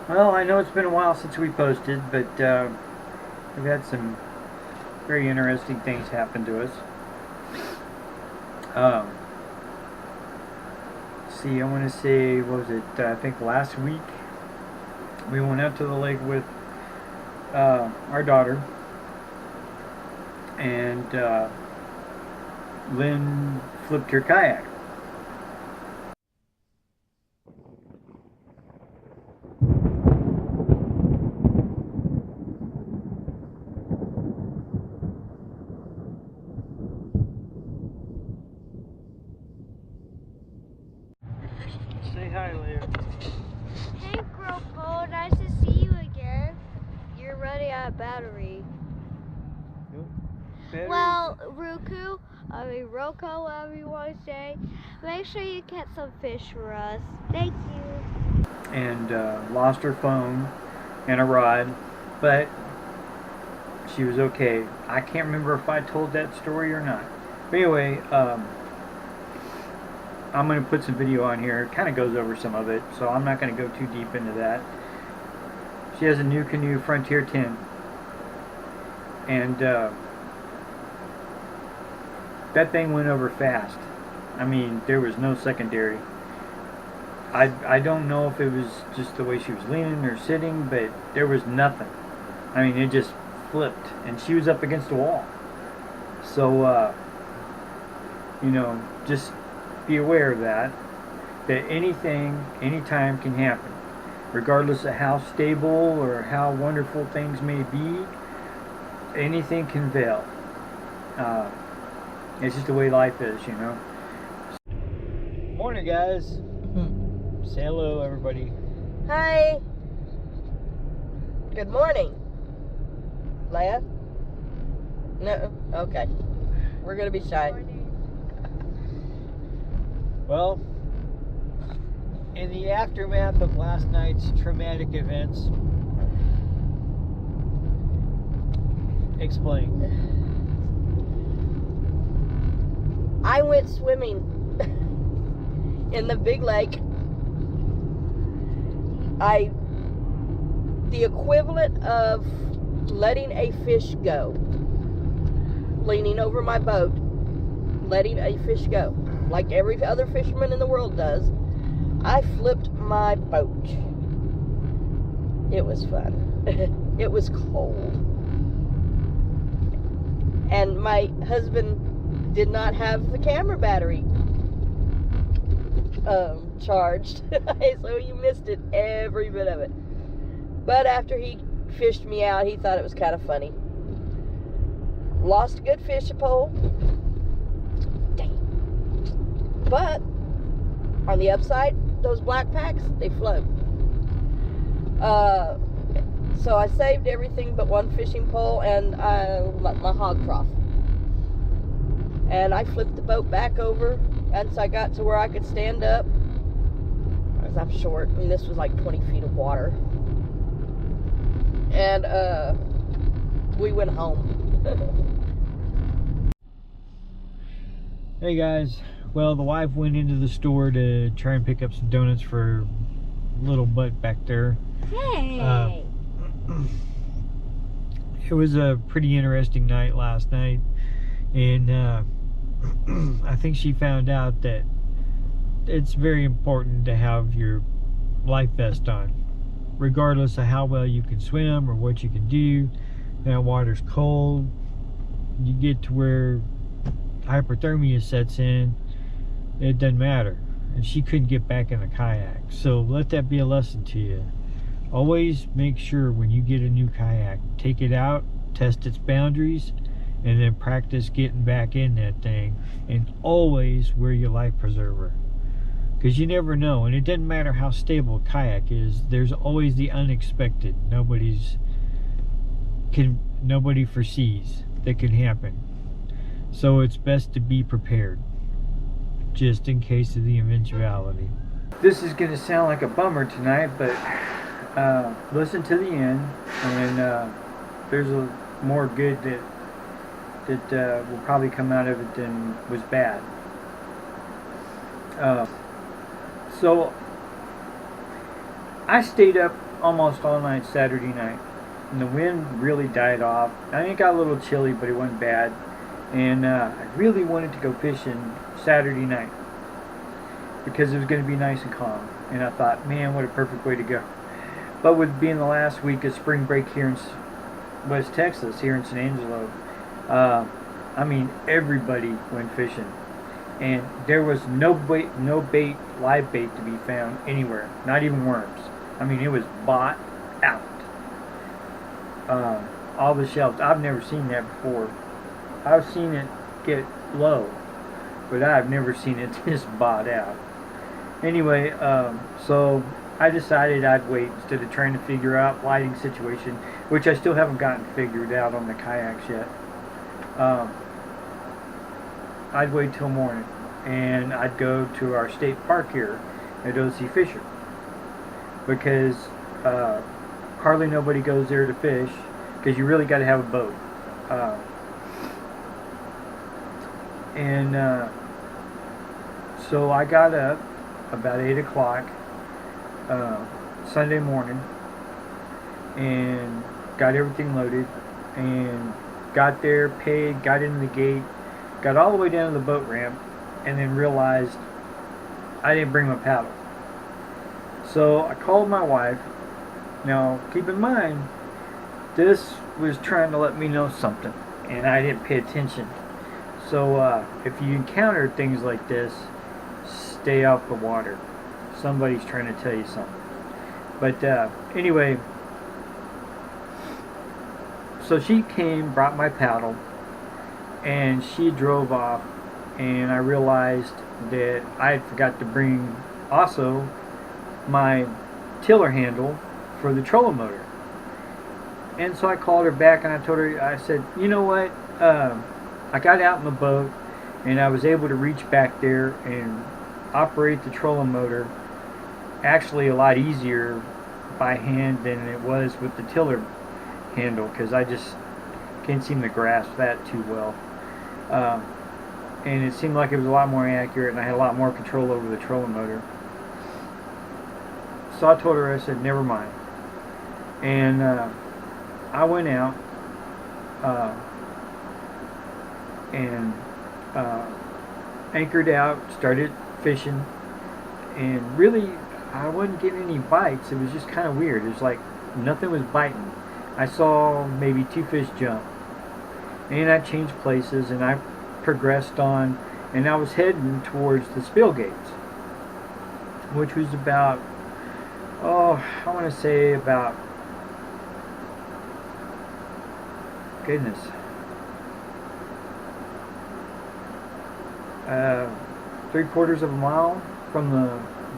Well, I know it's been a while since we posted, but we've had some very interesting things happen to us. Um, see, I want to say, what was it? I think last week we went out to the lake with our daughter, and Lynn flipped her kayak. Say hi, Leah. Hey, Grandpa, nice to see you again. You're running out of battery. Battery? Well, Roko, whatever you want to say, make sure you catch some fish for us. Thank you. And lost her phone and a rod, but she was okay. I can't remember if I told that story or not. But anyway, I'm going to put some video on here. It kind of goes over some of it, so I'm not going to go too deep into that. She has a new canoe, Frontier 10, and that thing went over fast. I mean, there was no secondary. I don't know if it was just the way she was leaning or sitting, but there was nothing. I mean, it just flipped, and she was up against the wall. So, you know, just be aware of that anything, anytime can happen. Regardless of how stable or how wonderful things may be, anything can fail. It's just the way life is, you know. Morning, guys. Say hello, everybody. Hi. Good morning. Leia? No? Okay. We're going to be shy. Well, in the aftermath of last night's traumatic events, explain. I went swimming in the big lake. The equivalent of letting a fish go, leaning over my boat, letting a fish go, like every other fisherman in the world does. I flipped my boat. It was fun. It was cold. And my husband did not have the camera battery charged. So he missed it, every bit of it. But after he fished me out, he thought it was kind of funny. Lost a good fishing pole. Dang. But on the upside, those black packs, they float. So I saved everything but one fishing pole and my hog trough. And I flipped the boat back over, and so I got to where I could stand up, because I'm short, and this was like 20 feet of water. And we went home. Hey guys, well, the wife went into the store to try and pick up some donuts for little butt back there. Hey! It was a pretty interesting night last night, and I think she found out that it's very important to have your life vest on, regardless of how well you can swim or what you can do. That water's cold. You get to where hypothermia sets in, it doesn't matter. And she couldn't get back in the kayak. So let that be a lesson to you. Always make sure when you get a new kayak, take it out, test its boundaries, and then practice getting back in that thing. And always wear your life preserver, because you never know. And it doesn't matter how stable a kayak is, there's always the unexpected. Nobody foresees that can happen. So it's best to be prepared, just in case of the eventuality. This is going to sound like a bummer tonight, but listen to the end, and there's more good that will probably come out of it than was bad. So I stayed up almost all night Saturday night. And the wind really died off. I think it got a little chilly, but it wasn't bad. And I really wanted to go fishing Saturday night because it was going to be nice and calm. And I thought, man, what a perfect way to go. But with being the last week of spring break here in West Texas, here in San Angelo, I mean, everybody went fishing. And there was no bait, live bait to be found anywhere, not even worms. I mean, it was bought out. All the shelves. I've never seen that before. I've seen it get low, but I've never seen it just bought out. Anyway, so I decided I'd wait instead of trying to figure out lighting situation, which I still haven't gotten figured out on the kayaks yet. I'd wait till morning, and I'd go to our state park here at O.C. Fisher, because hardly nobody goes there to fish, because you really got to have a boat. So I got up about 8 o'clock Sunday morning and got everything loaded and got there, paid, got into the gate, got all the way down to the boat ramp, and then realized I didn't bring my paddle. So I called my wife. Now keep in mind, this was trying to let me know something, and I didn't pay attention. So if you encounter things like this, stay off the water. Somebody's trying to tell you something. But anyway, so she came, brought my paddle, and she drove off, and I realized that I had forgot to bring also my tiller handle for the trolling motor. And so I called her back and I told her, I said, you know what, I got out in the boat and I was able to reach back there and operate the trolling motor actually a lot easier by hand than it was with the tiller handle, because I just can't seem to grasp that too well. And it seemed like it was a lot more accurate and I had a lot more control over the trolling motor. So I told her, I said, never mind. And I went out and anchored out, started fishing, and really I wasn't getting any bites. It was just kind of weird. It was like nothing was biting. I saw maybe 2 fish jump, and I changed places and I progressed on, and I was heading towards the spill gates, which was about, I want to say about, goodness, 3/4 of a mile from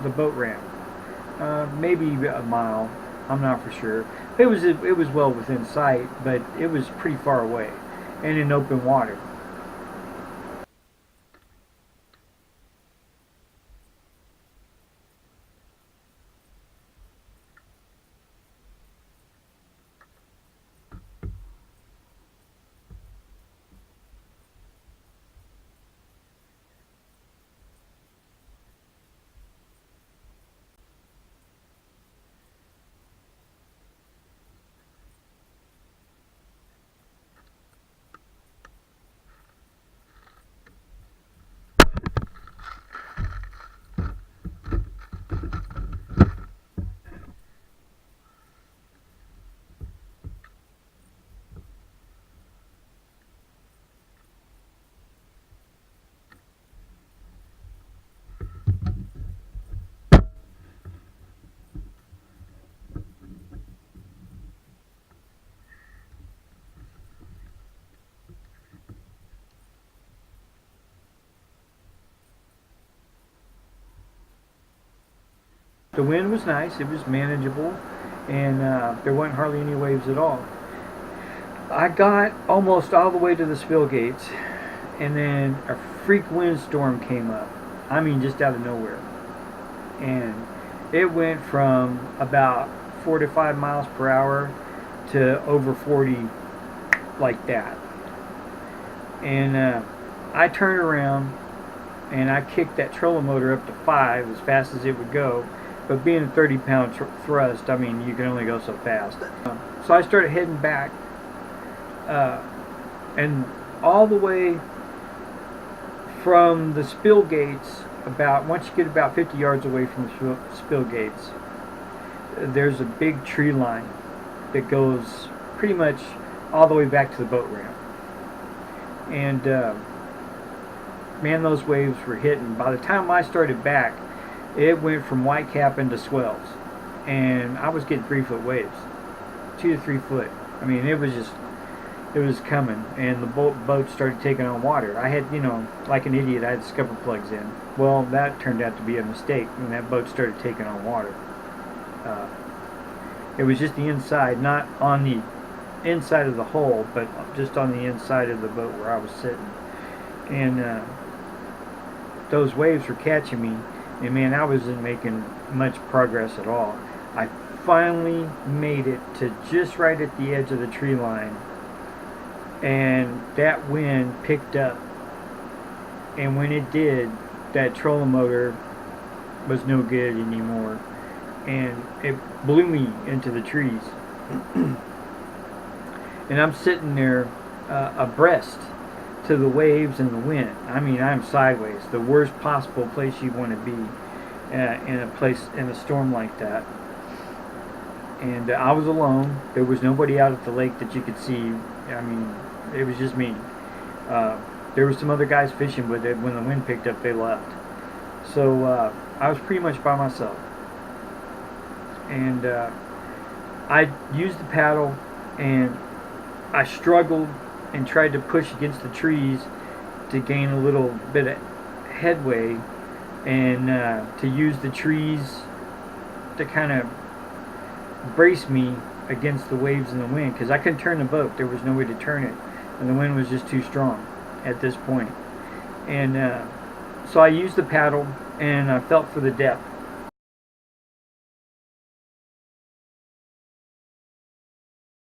the boat ramp. Maybe a mile, I'm not for sure. It was well within sight, but it was pretty far away and in open water. The wind was nice, it was manageable, and there weren't hardly any waves at all. I got almost all the way to the spill gates, and then a freak windstorm came up. I mean, just out of nowhere. And it went from about 4 to 5 miles per hour to over 40, like that. And I turned around and I kicked that trolling motor up to 5 as fast as it would go, but being a 30-pound thrust, I mean, you can only go so fast. So I started heading back, and all the way from the spill gates, once you get about 50 yards away from the spill gates, there's a big tree line that goes pretty much all the way back to the boat ramp. And man, those waves were hitting. By the time I started back, it went from white cap into swells, and I was getting 3-foot waves, 2 to 3 foot. I mean, it was coming, and the boat started taking on water. I had, like an idiot, I had scupper plugs in. Well, that turned out to be a mistake, and that boat started taking on water. It was just the inside, not on the inside of the hull, but just on the inside of the boat where I was sitting. And those waves were catching me, and man, I wasn't making much progress at all. I finally made it to just right at the edge of the tree line, and that wind picked up, and when it did, that trolling motor was no good anymore, and it blew me into the trees. And I'm sitting there abreast to the waves and the wind. I mean, I'm sideways, the worst possible place you want to be in a storm like that. And I was alone. There was nobody out at the lake that you could see. I mean, it was just me. There were some other guys fishing, but when the wind picked up, they left. So I was pretty much by myself. And I used the paddle, and I struggled and tried to push against the trees to gain a little bit of headway, and to use the trees to kind of brace me against the waves and the wind, because I couldn't turn the boat. There was no way to turn it, and the wind was just too strong at this point. And so I used the paddle, and I felt for the depth.